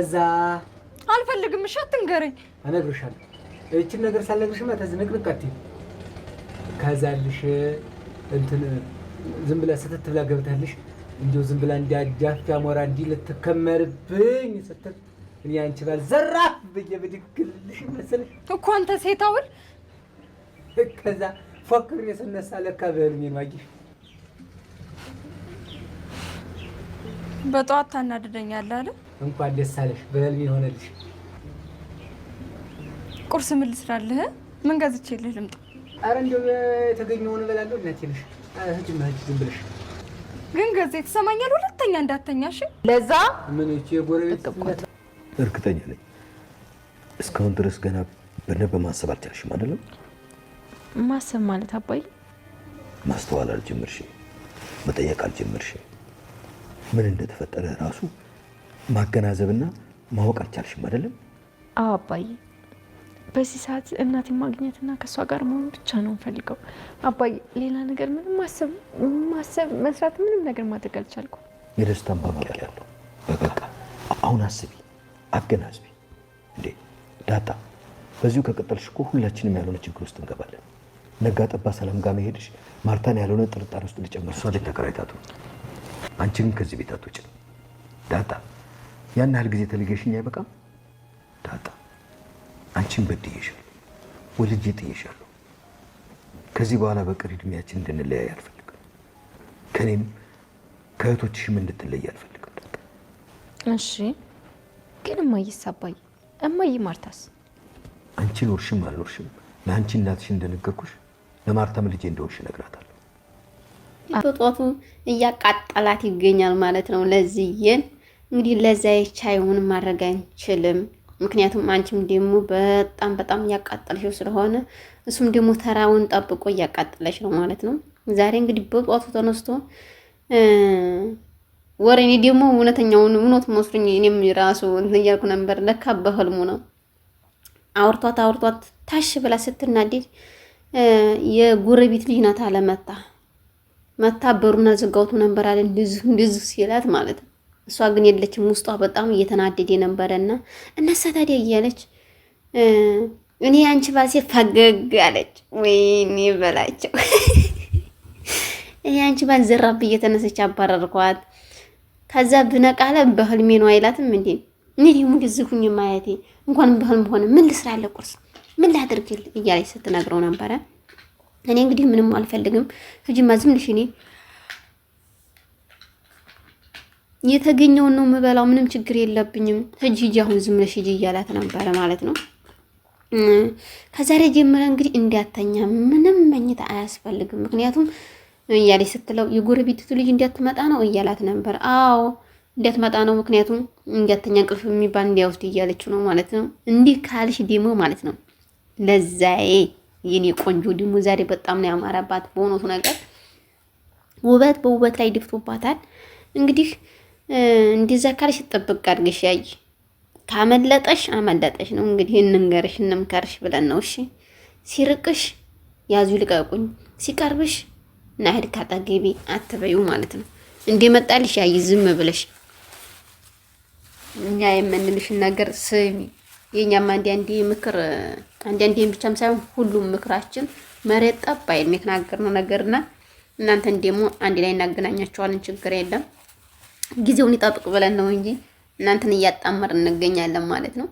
ለዛ አልፈልግም። እሺ አትንገረኝ። እነግርሻለሁ። እቺን ነገር ሳልነግርሽማ ተዝንቅንቅ አትይም። ከዛልሽ እንትን ዝም ብላ ስትት ብላ ገብታልሽ እንዲው ዝም ብላ እንዲያጃፍ ያሞራ እንዲህ ልትከመርብኝ ስትል እኔ አንቺ ባል ዘራፍ ብዬ ብድግልሽ መሰለሽ እኮ አንተ ሴት አውል። ከዛ ፎክሬ ስነሳ ለካ በህልሜ ነው። አየሽ በጠዋት ታናድደኛለህ አይደል? እንኳን ደስ አለሽ፣ በህልሜ ሆነልሽ። ቁርስ ምን ልስራልህ? ምን ገዝቼልህ ልምጣ? አረ እንደው የተገኘውን እበላለሁ። እናቴ ነሽ ህጅማ ህጅ ዝም ብለሽ ግን ገዜ ትሰማኛለህ? ሁለተኛ እንዳተኛሽ ለዛ ምን እቺ የጎረቤት እርግጠኛ ነኝ እስካሁን ድረስ ገና በደንብ ማሰብ አልቻልሽም አይደለም? ማሰብ ማለት አባይ ማስተዋል አልጀመርሽም፣ መጠየቅ አልጀመርሽም። ምን እንደተፈጠረ ራሱ ማገናዘብና ማወቅ አልቻልሽም አይደለም? አዎ አባይ፣ በዚህ ሰዓት እናቴን ማግኘትና ከሷ ጋር መሆን ብቻ ነው ፈልገው አባይ። ሌላ ነገር ምንም ማሰብ መስራት ምንም ነገር ማድረግ አልቻልኩም። የደስታን ባባቅ ያለው በቃ አሁን አስቢ፣ አገናዝቢ። እንዴ ዳጣ፣ በዚሁ ከቀጠልሽ እኮ ሁላችንም ያልሆነ ችግር ውስጥ እንገባለን። ነጋ ጠባ ሰላም ጋር መሄድሽ ማርታን ያልሆነ ጥርጣሬ ውስጥ ሊጨምር። እሷ ቤት ተከራይታቱ፣ አንቺ ግን ከዚህ ቤት አትወጪም። ዳጣ፣ ያን ያህል ጊዜ ተለየሽኝ አይበቃም? ዳጣ፣ አንቺን በድዬሻለሁ፣ ወልጄ ጥዬሻለሁ። ከዚህ በኋላ በቀሪ እድሜያችን እንድንለያይ አልፈልግም። ከኔም ከእህቶችሽም እንድትለይ አልፈልግም። ዳጣ፣ እሺ። ግን እማዬስ አባዬ፣ እማዬ ማርታስ? አንቺ ኖርሽም አልኖርሽም ለአንቺ እናትሽ እንደነገርኩሽ ለማርታም ልጄ እንደሆንሽ እነግራታለሁ። በጧቱ እያቃጠላት ይገኛል ማለት ነው። ለዚህን እንግዲህ ለዛ የቻይውን ማድረግ አንችልም። ምክንያቱም አንቺም ደግሞ በጣም እያቃጠለሽው ስለሆነ እሱም ደግሞ ተራውን ጠብቆ እያቃጠለሽ ነው ማለት ነው። ዛሬ እንግዲህ በጧቱ ተነስቶ ወሬኔ ደግሞ እውነተኛውን እውነት መስሎኝ እኔም ራሱ እያልኩ ነበር። ለካ በህልሙ ነው። አውርቷት ታሽ ብላ ስትናደድ የጎረቤት ልጅ ናት አለ መታ በሩና ዘጋውቱ ነበር አለ እንደዚህ ሲላት ማለት ነው። እሷ ግን የለችም። ውስጧ በጣም እየተናደደ ነበርና እነሳ ታዲያ እያለች እኔ አንቺ ባሴ ፈገግ አለች። ወይኔ በላቸው እኔ አንቺ ባል ዘራብ እየተነሰች አባረርኳት። ከዛ ብነቃለ በህልሜ ነው አይላትም እንዴ? እኔ ደግሞ እንደዚህ ሁኝ ማየቴ እንኳን በህልም ሆነ ምን ልስራለ ቁርስ ምን ላድርግል እያለች ስትነግረው ነበረ። እኔ እንግዲህ ምንም አልፈልግም ህጂማ ዝም ልሽ፣ እኔ የተገኘውን ነው የምበላው፣ ምንም ችግር የለብኝም፣ ሂጂ አሁን ዝም ልሽ ሂጂ እያላት ነበረ ማለት ነው። ከዛሬ ጀምረ እንግዲህ እንዲያተኛ ምንም መኝታ አያስፈልግም። ምክንያቱም እያለች ስትለው የጎረቤቲቱ ልጅ እንዲያትመጣ ነው እያላት ነበር። አዎ እንዲያትመጣ ነው፣ ምክንያቱም እንዲያተኛ እንቅልፍ የሚባል እንዲያወስድ እያለችው ነው ማለት ነው። እንዲህ ካልሽ ደግሞ ማለት ነው ለዛዬ የኔ ቆንጆ ደግሞ ዛሬ በጣም ነው ያማረባት። በሆነቱ ነገር ውበት በውበት ላይ ድፍቶባታል። እንግዲህ እንደዛ ካልሽ ተጠብቅ አድርገሽ ያይ፣ ካመለጠሽ አመለጠሽ ነው። እንግዲህ እንንገርሽ እንምከርሽ ብለን ነው። እሺ ሲርቅሽ ያዙ ልቀቁኝ፣ ሲቀርብሽ ናህድ ካጠገቤ አትበዩ ማለት ነው። እንደመጣልሽ ያይ ዝም ብለሽ እኛ የምንልሽን ነገር ስሚ። የኛም አንዴ ምክር አንዴ ብቻም ሳይሆን ሁሉም ምክራችን መሬት ጠብ አይል የተናገርነው ነገርና እናንተን ደግሞ አንድ ላይ እናገናኛቸዋለን። ችግር የለም ጊዜውን ይጠብቅ ብለን ነው እንጂ እናንተን እያጣመር እንገኛለን ማለት ነው።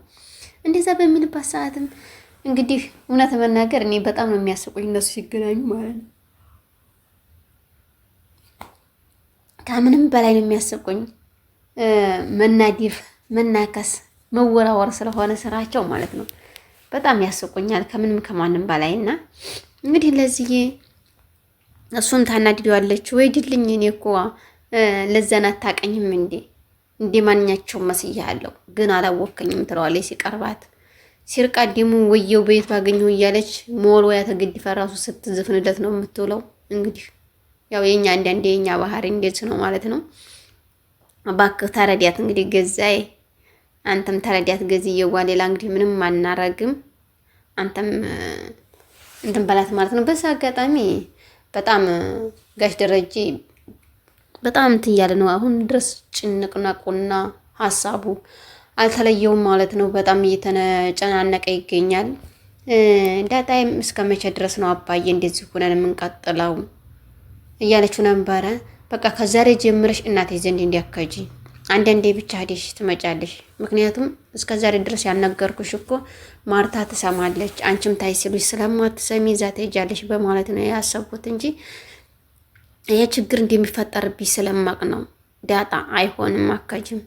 እንደዛ በሚልባት ሰዓትም እንግዲህ እውነት መናገር እኔ በጣም ነው የሚያስቁኝ እነሱ ሲገናኙ ማለት ነው። ከምንም በላይ ነው የሚያስቁኝ። መናዲፍ፣ መናከስ፣ መወራወር ስለሆነ ስራቸው ማለት ነው። በጣም ያስቁኛል ከምንም ከማንም በላይና እንግዲህ ለዚህ እሱን ታናድደዋለች ወይ ድልኝ እኔ እኮ ለዛና አታቀኝም እንዴ ማንኛቸውም መስያለሁ ግን አላወከኝም ትለዋለች ሲቀርባት። ሲርቃት ደግሞ ወየው ቤት ባገኘው እያለች ሞልወያ ተገድፋ ራሱ ስትዝፍንለት ነው የምትውለው። እንግዲህ ያው የኛ አንዳንዴ የኛ ባህሪ እንደዚህ ነው ማለት ነው። እባክህ ተረዳት እንግዲህ ገዛይ፣ አንተም ተረዳት ገዝየዋ። ሌላ እንግዲህ ምንም አናረግም፣ አንተም እንትን በላት ማለት ነው። በዛ አጋጣሚ በጣም ጋሽ ደረጀ በጣም እንትን እያለ ነው አሁን ድረስ ጭንቅናቁና ሀሳቡ አልተለየውም ማለት ነው። በጣም እየተጨናነቀ ይገኛል። ዳጣይም እስከ መቼ ድረስ ነው አባዬ እንደዚህ ሆነን የምንቀጥለው እያለችው ነበረ። በቃ ከዛሬ ጀምረሽ እናቴ ዘንድ እንዲያከጂ አንዳንዴ ብቻ ሄደሽ ትመጫለሽ። ምክንያቱም እስከ ዛሬ ድረስ ያልነገርኩሽ እኮ ማርታ ትሰማለች፣ አንቺም ታይ ሲሉሽ ስለማትሰሚ እዛ ትሄጃለሽ በማለት ነው ያሰብኩት እንጂ ይሄ ችግር እንደሚፈጠርብኝ ስለማቅ ነው። ዳጣ አይሆንም፣ አከጅም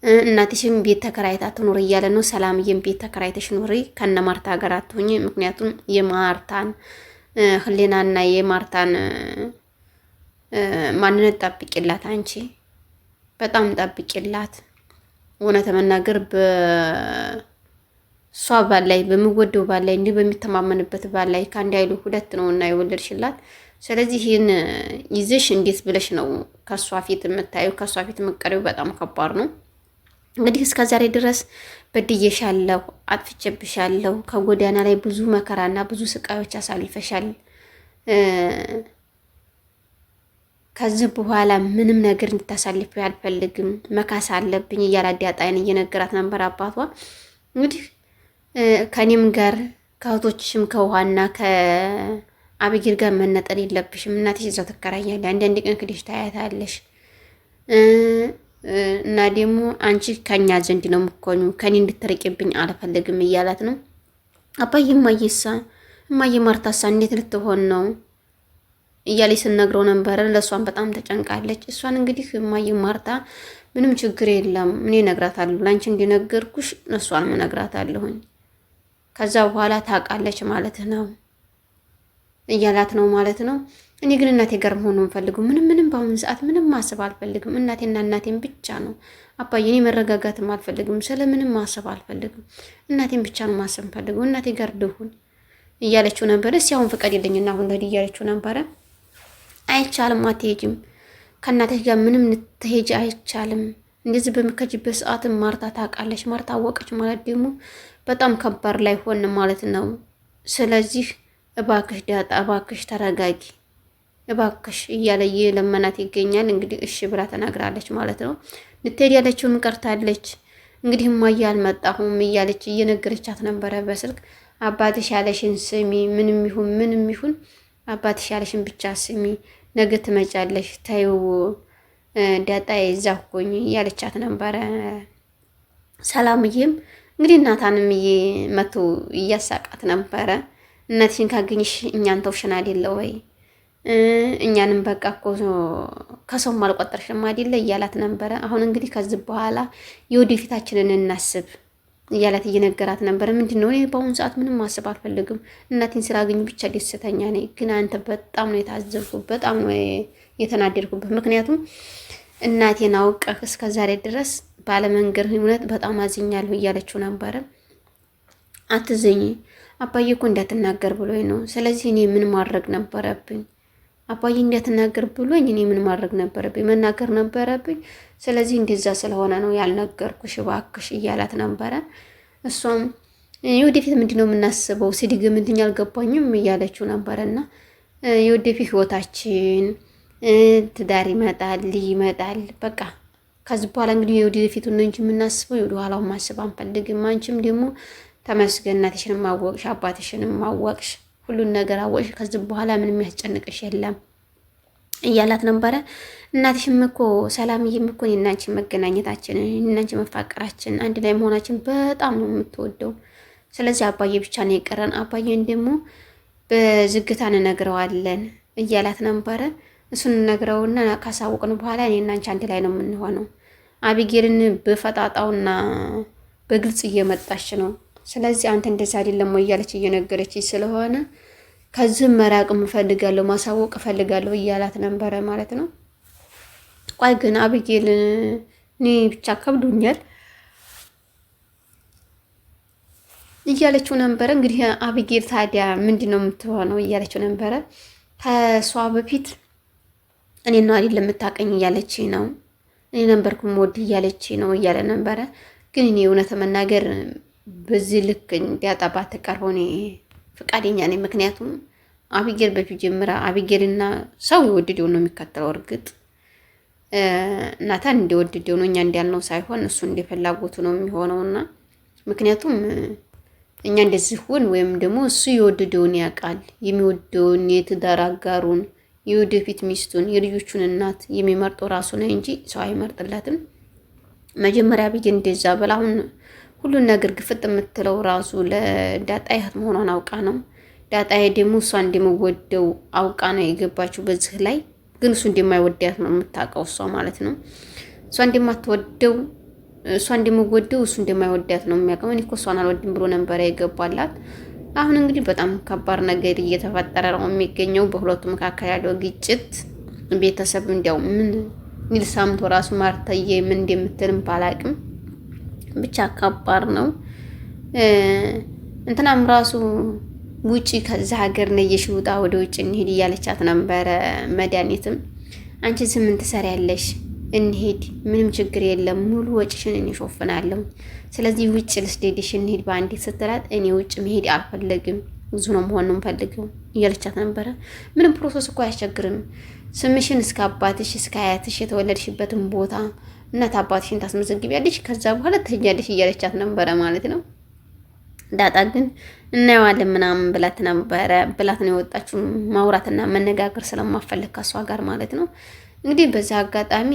እናትሽም ቤት ተከራይታ ትኑር እያለ ነው። ሰላምዬም ቤት ተከራይተሽ ኑሪ ከነ ማርታ ጋር አትሁኝ። ምክንያቱም የማርታን ህሊናና የማርታን ማንነት ጠብቂላት፣ አንቺ በጣም ጠብቂላት። እውነት መናገር በሷ ባል ላይ በምወደው ባል ላይ እንዲህ በሚተማመንበት ባል ላይ ከአንድ አይሉ ሁለት ነው እና የወለድሽላት። ስለዚህ ይህን ይዘሽ እንዴት ብለሽ ነው ከሷ ፊት የምታየው? ከሷ ፊት የምትቀሪው በጣም ከባድ ነው። እንግዲህ እስከ ዛሬ ድረስ በድዬሻለሁ፣ አጥፍቼብሻለሁ። ከጎዳና ላይ ብዙ መከራና ብዙ ስቃዮች አሳልፈሻል። ከዚህ በኋላ ምንም ነገር እንድታሳልፊ አልፈልግም፣ መካስ አለብኝ እያለ ዳጣይን እየነገራት ነበር አባቷ። እንግዲህ ከኔም ጋር ከእህቶችሽም ከውሃና ከአብጊል ጋር መነጠል የለብሽም። እናትሽ እዛው ትከራያለሽ፣ አንዳንድ ቀን ክደሽ ታያታለሽ እና ደግሞ አንቺ ከኛ ዘንድ ነው የምትኮኙ፣ ከኔ እንድትርቂብኝ አልፈልግም እያላት ነው። አባዬ እማዬ ማርታሳ እንዴት ልትሆን ነው እያለች ስነግረው ነበረ። ለእሷን በጣም ተጨንቃለች። እሷን እንግዲህ እማዬ ማርታ ምንም ችግር የለም እኔ እነግራታለሁ፣ ለአንቺ እንዲነገርኩሽ እሷን እነግራታለሁኝ፣ ከዛ በኋላ ታውቃለች ማለት ነው እያላት ነው ማለት ነው። እኔ ግን እናቴ ጋር መሆን ነው የምፈልገው። ምንም በአሁኑ ሰዓት ምንም ማሰብ አልፈልግም። እናቴና እናቴን ብቻ ነው አባዬ። እኔ መረጋጋትም አልፈልግም። ስለምንም ማሰብ አልፈልግም። እናቴን ብቻ ነው ማሰብ የምፈልገው። እናቴ ጋር ልሁን እያለችው ነበረ። እስኪ አሁን ፍቀድልኝና አሁን ልሂድ እያለችው ነበረ። አይቻልም፣ አትሄጂም። ከእናቴ ጋር ምንም ልትሄጂ አይቻልም። እንደዚህ በምከጅበት ሰዓትም ማርታ ታውቃለች። ማርታ አወቀች ማለት ደግሞ በጣም ከባድ ላይ ሆን ማለት ነው። ስለዚህ እባክሽ ዳጣ፣ እባክሽ ተረጋጊ እባክሽ እያለ የለመናት ይገኛል። እንግዲህ እሺ ብላ ተናግራለች ማለት ነው። ልትሄድ ያለችውም ቀርታለች። እንግዲህ እማዬ አልመጣሁም እያለች እየነገረቻት ነበረ በስልክ። አባትሽ ያለሽን ስሚ፣ ምንም ይሁን አባትሽ ያለሽን ብቻ ስሚ፣ ነገ ትመጫለሽ፣ ተይው ዳጣ ይዛኩኝ እያለቻት ነበረ። ሰላምዬም እንግዲህ እናታንም መቶ እያሳቃት ነበረ። እናትሽን ካገኝሽ እኛን ተውሽን አይደለ ወይ? እኛንም በቃ እኮ ከሰው አልቆጠርሽም አይደለ እያላት ነበረ። አሁን እንግዲህ ከዚህ በኋላ የወደፊታችንን እናስብ እያላት እየነገራት ነበረ። ምንድነው እኔ በአሁኑ ሰዓት ምንም ማሰብ አልፈልግም፣ እናቴን ስላገኝ ብቻ ደስተኛ ነኝ። ግን አንተ በጣም ነው የታዘብኩት፣ በጣም ነው የተናደድኩበት። ምክንያቱም እናቴን አውቀህ እስከ ዛሬ ድረስ ባለመንገር እውነት በጣም አዝኛለሁ እያለችው ነበረ። አትዘኝ አባዬ እኮ እንዳትናገር ብሎኝ ነው። ስለዚህ እኔ ምን ማድረግ ነበረብኝ? አባዬ እንዳትናገር ብሎኝ እኔ ምን ማድረግ ነበረብኝ? መናገር ነበረብኝ። ስለዚህ እንደዛ ስለሆነ ነው ያልነገርኩሽ እባክሽ እያላት ነበረ። እሷም የወደፊት ምንድነው የምናስበው ሲድግ ምንድን አልገባኝም እያለችው ነበረና የወደፊት ህይወታችን ትዳር ይመጣል፣ ልጅ ይመጣል። በቃ ከዚህ በኋላ እንግዲህ የወደፊቱን ነው እንጂ የምናስበው የወደ ኋላው ማስብ አንፈልግም። አንቺም ደግሞ ተመስገን እናትሽንም ማወቅሽ አባትሽንም ማወቅሽ ሁሉን ነገር አወቅሽ። ከዚህ በኋላ ምንም ያስጨንቅሽ የለም እያላት ነበረ። እናትሽም እኮ ሰላምዬም እኮ እኔና አንቺ መገናኘታችን እኔና አንቺ መፋቀራችን አንድ ላይ መሆናችን በጣም ነው የምትወደው። ስለዚህ አባዬ ብቻ ነው የቀረን፣ አባዬን ደግሞ በዝግታ እንነግረዋለን እያላት ነበረ። እሱን ነግረውና ካሳወቅን በኋላ እኔና አንቺ አንድ ላይ ነው የምንሆነው። አቢጌልን በፈጣጣውና በግልጽ እየመጣች ነው። ስለዚህ አንተ እንደዛ አይደለም ወይ እያለች እየነገረች ስለሆነ ከዚህ መራቅ እፈልጋለሁ፣ ማሳወቅ እፈልጋለሁ እያላት ነበረ ማለት ነው። ቆይ ግን አቢጌል እኔ ብቻ ከብዶኛል እያለችው ነበረ። እንግዲህ አቢጌል ታዲያ ምንድነው የምትሆነው እያለችው ነበረ። ከሷ በፊት እኔ ነው አይደለም የምታቀኝ እያለች ነው፣ እኔ ነበርኩ ሞድ እያለች ነው እያለ ነበረ። ግን እኔ እውነት መናገር በዚህ ልክ እንዲያጣባት ተቀርቦ እኔ ፈቃደኛ ነኝ። ምክንያቱም አቢጌል በፊት ጀምራ አቢጌልና ሰው የወደደው ነው የሚከተለው። እርግጥ ናታን እንደወደደው ነው እኛ እንዳልነው ሳይሆን እሱ እንደፈላጎቱ ነው የሚሆነውና ምክንያቱም እኛ እንደዚህ ሁን ወይም ደግሞ እሱ የወደደውን ያውቃል። የሚወደውን የትዳር አጋሩን፣ የወደፊት ሚስቱን፣ የልጆቹን እናት የሚመርጠው ራሱ ነው እንጂ ሰው አይመርጥለትም። መጀመሪያ ብዬ እንደዛ በላሁን ሁሉን ነገር ግፍጥ የምትለው ራሱ ለዳጣ ያህት መሆኗን አውቃ ነው። ዳጣዬ ደግሞ እሷ እንደምወደው አውቃ ነው የገባችው በዚህ ላይ። ግን እሱ እንደማይወዳት ነው የምታውቀው እሷ ማለት ነው። እሷ እንደማትወደው እሷ እንደምወደው እሱ እንደማይወዳት ነው የሚያውቀው። እኔ እኮ እሷን አልወድም ብሎ ነበረ የገባላት። አሁን እንግዲህ በጣም ከባድ ነገር እየተፈጠረ ነው የሚገኘው በሁለቱ መካከል ያለው ግጭት። ቤተሰብ እንዲያው ምን ሚል ሳምቶ ራሱ ማርታዬ ምን እንደምትልም ባላቅም ብቻ ከባድ ነው። እንትናም ራሱ ውጪ ከዛ ሀገር ነየሽ ውጣ ወደ ውጭ እንሄድ እያለቻት ነበረ። መድኃኒትም አንቺ ዝም ምን ትሰሪያለሽ? እንሄድ፣ ምንም ችግር የለም፣ ሙሉ ወጪሽን እኔ እሾፍናለሁ። ስለዚህ ውጭ ልስደድሽ እንሄድ በአንዴ ስትላት እኔ ውጭ መሄድ አልፈለግም፣ ብዙ ነው መሆን ነው የምፈልገው እያለቻት ነበረ። ምንም ፕሮሰስ እኮ አያስቸግርም። ስምሽን እስከ አባትሽ እስከ አያትሽ የተወለድሽበትን ቦታ እናት አባትሽን ታስመዘግቢያለሽ፣ ከዛ በኋላ ትሄጃለሽ እያለቻት ነበረ ማለት ነው። ዳጣ ግን እናየዋለን ምናምን ብላት ነው የወጣችው። ማውራትና መነጋገር ስለማፈልግ ከሷ ጋር ማለት ነው። እንግዲህ በዛ አጋጣሚ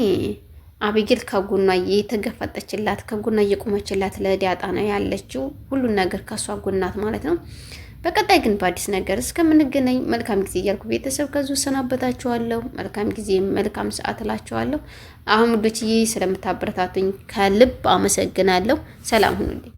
አቤጌል ከጎኗ እየተገፈጠችላት ከጎኗ እየቆመችላት ለዳጣ ነው ያለችው። ሁሉን ነገር ከሷ ጎናት ማለት ነው። በቀጣይ ግን በአዲስ ነገር እስከምንገናኝ መልካም ጊዜ እያልኩ ቤተሰብ ከዙ ሰናበታችኋለሁ። መልካም ጊዜ መልካም ሰዓት እላችኋለሁ። አሁን ውዶችዬ ስለምታበረታቱኝ ከልብ አመሰግናለሁ። ሰላም ሁኑልኝ።